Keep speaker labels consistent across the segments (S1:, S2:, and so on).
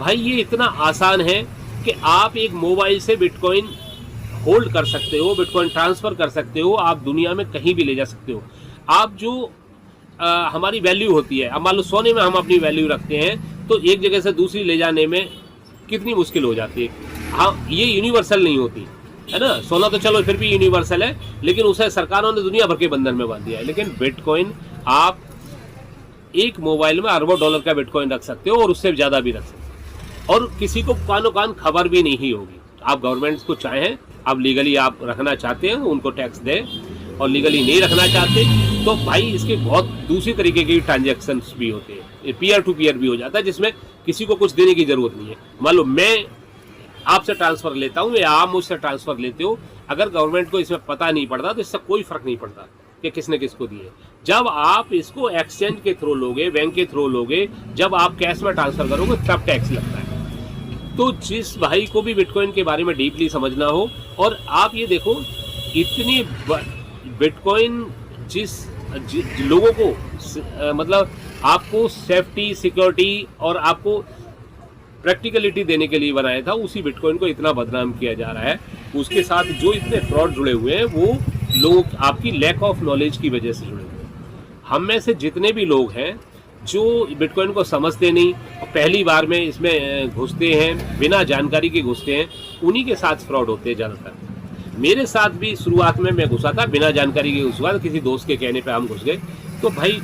S1: भाई ये इतना आसान है कि आप एक मोबाइल से बिटकॉइन होल्ड कर सकते हो, बिटकॉइन ट्रांसफ़र कर सकते हो, आप दुनिया में कहीं भी ले जा सकते हो। आप जो हमारी वैल्यू होती है, अब मान लो सोने में हम अपनी वैल्यू रखते हैं, तो एक जगह से दूसरी ले जाने में कितनी मुश्किल हो जाती है। हाँ, ये यूनिवर्सल नहीं होती है ना। सोना तो चलो फिर भी यूनिवर्सल है, लेकिन उसे सरकारों ने दुनिया भर के बंधन में बांध दिया है। लेकिन बिटकॉइन आप एक मोबाइल में अरबों डॉलर का बिटकॉइन रख सकते हो और उससे ज़्यादा भी रख सकते हो, और किसी को कानो कान खबर भी नहीं होगी। आप गवर्नमेंट को चाहें, आप लीगली आप रखना चाहते हैं उनको टैक्स दें, और लीगली नहीं रखना चाहते तो भाई इसके बहुत दूसरी तरीके के ट्रांजैक्शंस भी होते हैं, पीयर टू पीयर भी हो जाता है, जिसमें किसी को कुछ देने की ज़रूरत नहीं है। मान लो मैं आपसे ट्रांसफ़र लेता हूँ या आप मुझसे ट्रांसफ़र लेते हो, अगर गवर्नमेंट को इसमें पता नहीं पड़ता तो इससे कोई फ़र्क नहीं पड़ता कि किसने किसको दिए। जब आप इसको एक्सचेंज के थ्रू लोगे, बैंक के थ्रू लोगे, जब आप कैश में ट्रांसफ़र करोगे तब टैक्स लगता है। तो जिस भाई को भी बिटकॉइन के बारे में डीपली समझना हो, और आप ये देखो इतनी बिटकॉइन जिस लोगों को मतलब आपको सेफ्टी, सिक्योरिटी और आपको प्रैक्टिकलिटी देने के लिए बनाया था, उसी बिटकॉइन को इतना बदनाम किया जा रहा है। उसके साथ जो इतने फ्रॉड जुड़े हुए हैं वो लोग आपकी लैक ऑफ नॉलेज की वजह से जुड़े हुए हैं। हम में से जितने भी लोग हैं जो बिटकॉइन को समझते नहीं और पहली बार में इसमें घुसते हैं, बिना जानकारी के घुसते हैं, उन्हीं के साथ फ्रॉड होते हैं ज़्यादातर। मेरे साथ भी शुरुआत में मैं घुसा था, बिना जानकारी के घुसा था, किसी दोस्त के कहने पे हम घुस गए। तो भाई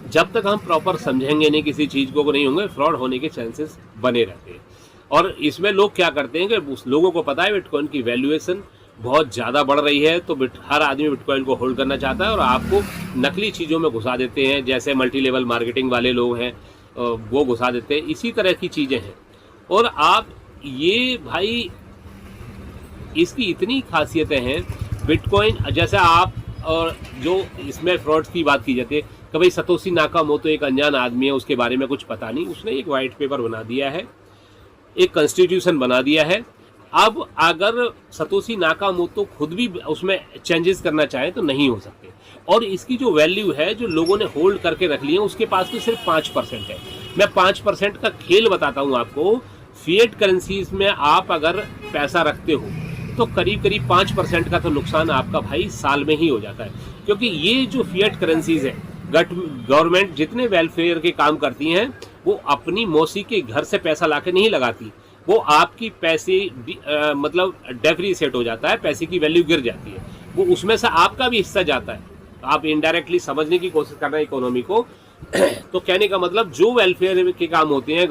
S1: जब तक हम प्रॉपर समझेंगे नहीं किसी चीज़ को नहीं होंगे, फ्रॉड होने के चांसेस बने रहते हैं। और इसमें लोग क्या करते हैं कि उस लोगों को पता है बिटकॉइन की वैल्यूएशन बहुत ज़्यादा बढ़ रही है, तो हर आदमी बिटकॉइन को होल्ड करना चाहता है और आपको नकली चीज़ों में घुसा देते हैं, जैसे मल्टी लेवल मार्केटिंग वाले लोग हैं वो घुसा देते हैं, इसी तरह की चीज़ें हैं। और आप ये भाई इसकी इतनी खासियतें हैं बिटकॉइन, जैसे आप और जो इसमें फ्रॉड्स की बात की जाती है कि भाई सतोशी नाकामोतो एक अनजान आदमी है, उसके बारे में कुछ पता नहीं, उसने एक वाइट पेपर बना दिया है, एक कॉन्स्टिट्यूशन बना दिया है। अब अगर सतोशी नाकामोतो खुद भी उसमें चेंजेस करना चाहे तो नहीं हो सकते। और इसकी जो वैल्यू है जो लोगों ने होल्ड करके रख ली है, उसके पास तो सिर्फ 5% है। मैं 5% का खेल बताता हूँ आपको। फिएट करेंसीज में आप अगर पैसा रखते हो तो करीब करीब 5% का तो नुकसान आपका भाई साल में ही हो जाता है, क्योंकि ये जो फिएट करेंसीज है, गवर्नमेंट जितने वेलफेयर के काम करती हैं वो अपनी मौसी के घर से पैसा लाके नहीं लगाती, वो आपकी पैसे मतलब डेप्रिसिएट हो जाता है, पैसे की वैल्यू गिर जाती है, वो उसमें से आपका भी हिस्सा जाता है। आप इनडायरेक्टली समझने की कोशिश कर रहे हैं इकोनॉमी को। तो कहने का मतलब जो वेलफेयर के काम होते हैं